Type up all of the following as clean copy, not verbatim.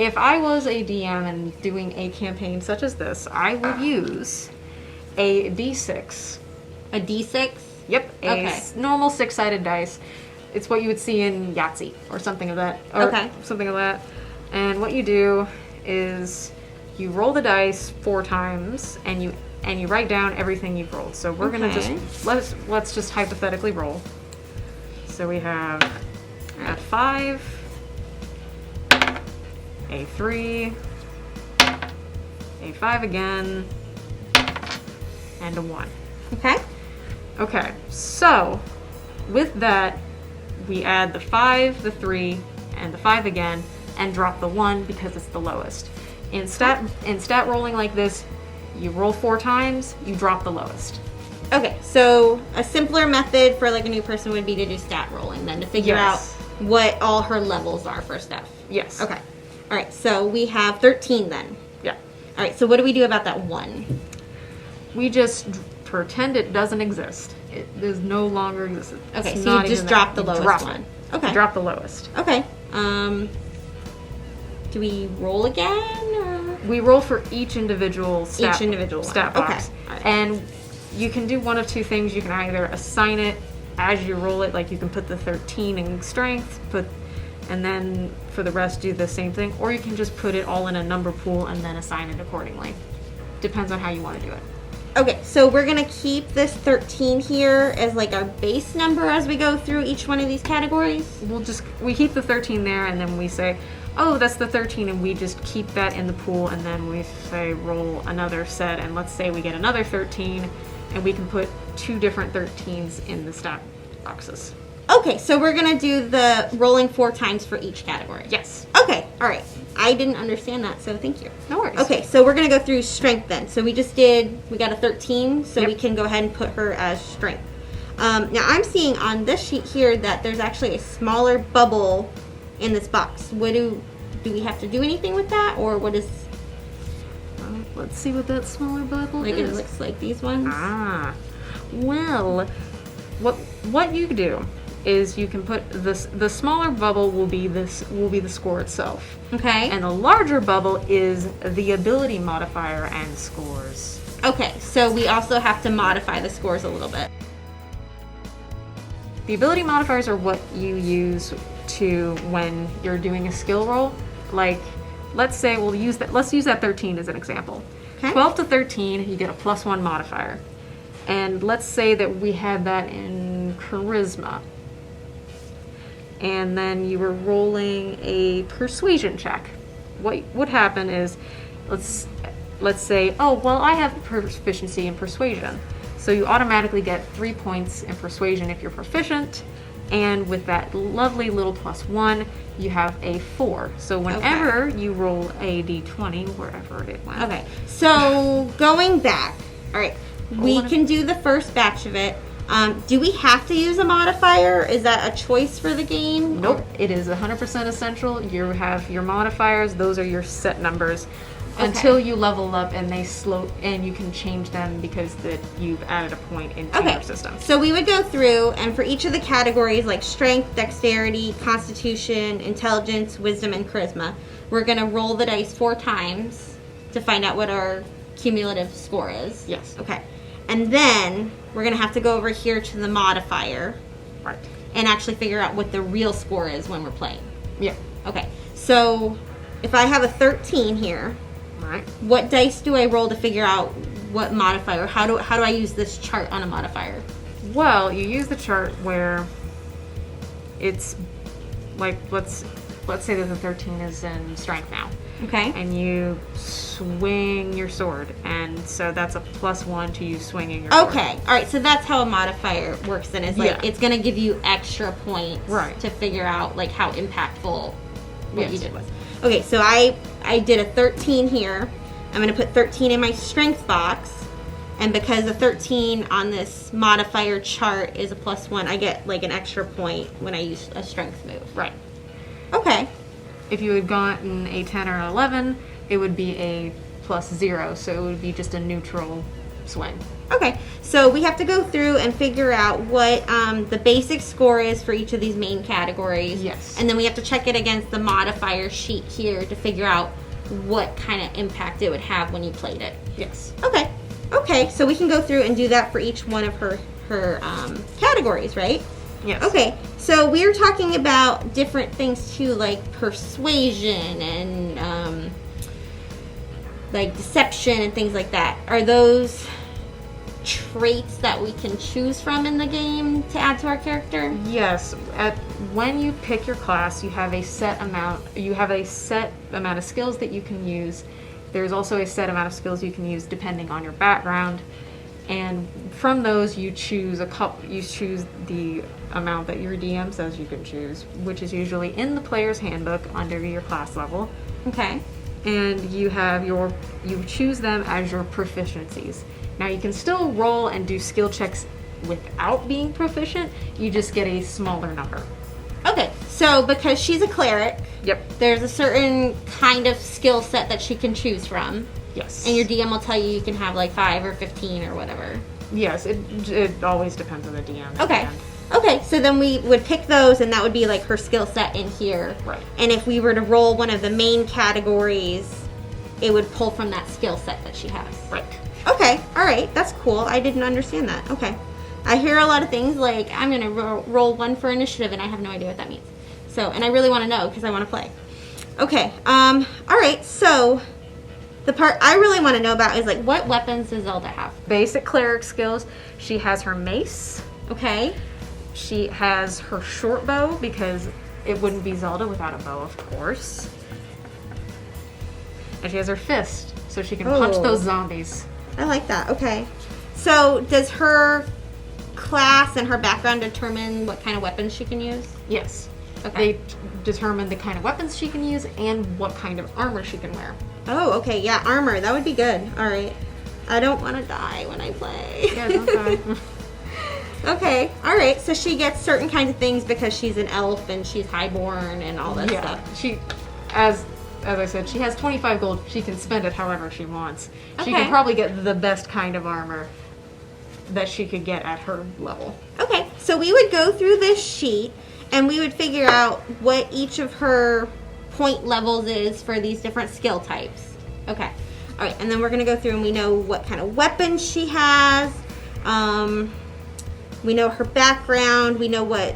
if I was a DM and doing a campaign such as this, I would use a D6. A D6? Yep, a normal 6-sided dice. It's what you would see in Yahtzee or something of that. Or something of that. And what you do is you roll the dice 4 times, and you write down everything you've rolled. So we're gonna just let's just hypothetically roll. So we have a 5, a 3, a 5 again, and a 1. Okay. Okay, so with that, we add the 5, the 3, and the 5 again, and drop the 1 because it's the lowest. In stat rolling like this, you roll 4 times, you drop the lowest. Okay, so a simpler method for like a new person would be to do stat rolling then to figure out what all her levels are for stuff. Yes. Okay. All right, so we have 13 then. Yeah. All right, so what do we do about that 1? We just pretend it doesn't exist. It is no longer existent. Okay, it's so you just drop the lowest one. Okay. Drop the lowest. Okay. Do we roll again? Or? We roll for each individual stat box. Okay. Right. And you can do one of 2 things. You can either assign it as you roll it, like you can put the 13 in strength, and then for the rest do the same thing, or you can just put it all in a number pool and then assign it accordingly. Depends on how you want to do it. Okay, so we're going to keep this 13 here as like our base number as we go through each one of these categories? We keep the 13 there, and then we say, oh, that's the 13, and we just keep that in the pool, and then we say roll another set, and let's say we get another 13, and we can put 2 different 13s in the stat boxes. Okay, so we're going to do the rolling 4 times for each category. Yes. Okay, all right. I didn't understand that, so thank you. No worries. Okay, so we're going to go through strength then. So we got a 13, so we can go ahead and put her as strength. Now I'm seeing on this sheet here that there's actually a smaller bubble in this box. What do we have to do anything with that, or what is... let's see what that smaller bubble is. It looks like these ones. Well, what you do is you can put the smaller bubble will be the score itself. Okay. And the larger bubble is the ability modifier and scores. Okay, so we also have to modify the scores a little bit. The ability modifiers are what you use when you're doing a skill roll. Like, let's say let's use that 13 as an example. Okay. 12 to 13, you get a +1 modifier. And let's say that we had that in charisma. And then you were rolling a persuasion check. What would happen is, let's say, oh, well, I have proficiency in persuasion. So you automatically get 3 points in persuasion if you're proficient. And with that lovely little +1, you have a 4. So whenever you roll a d20, wherever it went. Okay, so going back, all right, we can do the first batch of it. Do we have to use a modifier? Is that a choice for the game? Nope, it is 100% essential. You have your modifiers, those are your set numbers. Until you level up and they slow, and you can change them because you've added a point into your system. So we would go through, and for each of the categories like strength, dexterity, constitution, intelligence, wisdom, and charisma, we're going to roll the dice 4 times to find out what our cumulative score is. Yes. Okay. And then we're going to have to go over here to the modifier. Right. And actually figure out what the real score is when we're playing. Yeah. Okay. So if I have a 13 here, right, what dice do I roll to figure out what modifier? How do I use this chart on a modifier? Well, you use the chart where it's like, let's say that the 13 is in strength now. Okay. And you swing your sword, and so that's a +1 to you swinging your sword. Okay. All right. So that's how a modifier works. Then is like it's going to give you extra points to figure out like how impactful what you did was. Okay. So I did a 13 here. I'm going to put 13 in my strength box, and because the 13 on this modifier chart is a +1, I get like an extra point when I use a strength move. Right. Okay. If you had gotten a 10 or an 11, it would be a +0, so it would be just a neutral swing. Okay, so we have to go through and figure out what the basic score is for each of these main categories. Yes. And then we have to check it against the modifier sheet here to figure out what kind of impact it would have when you played it. Yes. Okay. Okay, so we can go through and do that for each one of her categories, right? Yes. Okay, so we were talking about different things too, like persuasion and like deception and things like that. Are those traits that we can choose from in the game to add to our character? Yes. When you pick your class, you have a set amount. You have a set amount of skills that you can use. There's also a set amount of skills you can use depending on your background, and from those you choose a couple. You choose the amount that your DM says you can choose, which is usually in the player's handbook under your class level. Okay. And you choose them as your proficiencies. Now you can still roll and do skill checks without being proficient. You just get a smaller number. Okay, so because she's a cleric, Yep. there's a certain kind of skill set that she can choose from. Yes. And your DM will tell you can have like 5 or 15 or whatever. Yes, it always depends on the DM. at the Okay. end. Okay, so then we would pick those, and that would be like her skill set in here. Right. And if we were to roll one of the main categories, it would pull from that skill set that she has. Right. Okay, all right, that's cool. I didn't understand that. Okay. I hear a lot of things like, I'm going to roll 1 for initiative, and I have no idea what that means. So, and I really want to know because I want to play. Okay, all right, so the part I really want to know about is like, what weapons does Zelda have? Basic cleric skills. She has her mace. Okay. She has her short bow, because it wouldn't be Zelda without a bow, of course. And she has her fist, so she can punch those zombies. I like that. Okay. So does her class and her background determine what kind of weapons she can use? Yes. Okay. They determine the kind of weapons she can use and what kind of armor she can wear. Oh, okay. Yeah, armor. That would be good. All right. I don't want to die when I play. Yeah, don't die. Okay. All right. So she gets certain kinds of things because she's an elf and she's highborn and all that stuff. She, as I said, she has 25 gold. She can spend it however she wants. She Okay. could probably get the best kind of armor that she could get at her level. Okay. So we would go through this sheet and we would figure out what each of her point levels is for these different skill types. Okay. All right. And then we're going to go through and we know what kind of weapons she has. We know her background. We know what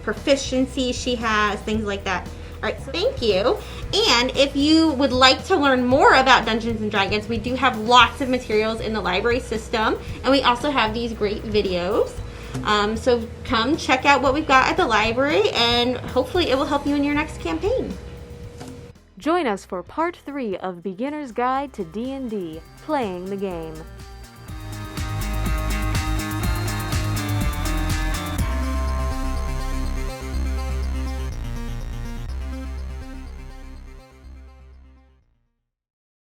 proficiency she has, things like that. All right, so thank you. And if you would like to learn more about Dungeons & Dragons, we do have lots of materials in the library system, and we also have these great videos. So come check out what we've got at the library, and hopefully it will help you in your next campaign. Join us for Part 3 of Beginner's Guide to D&D, Playing the Game.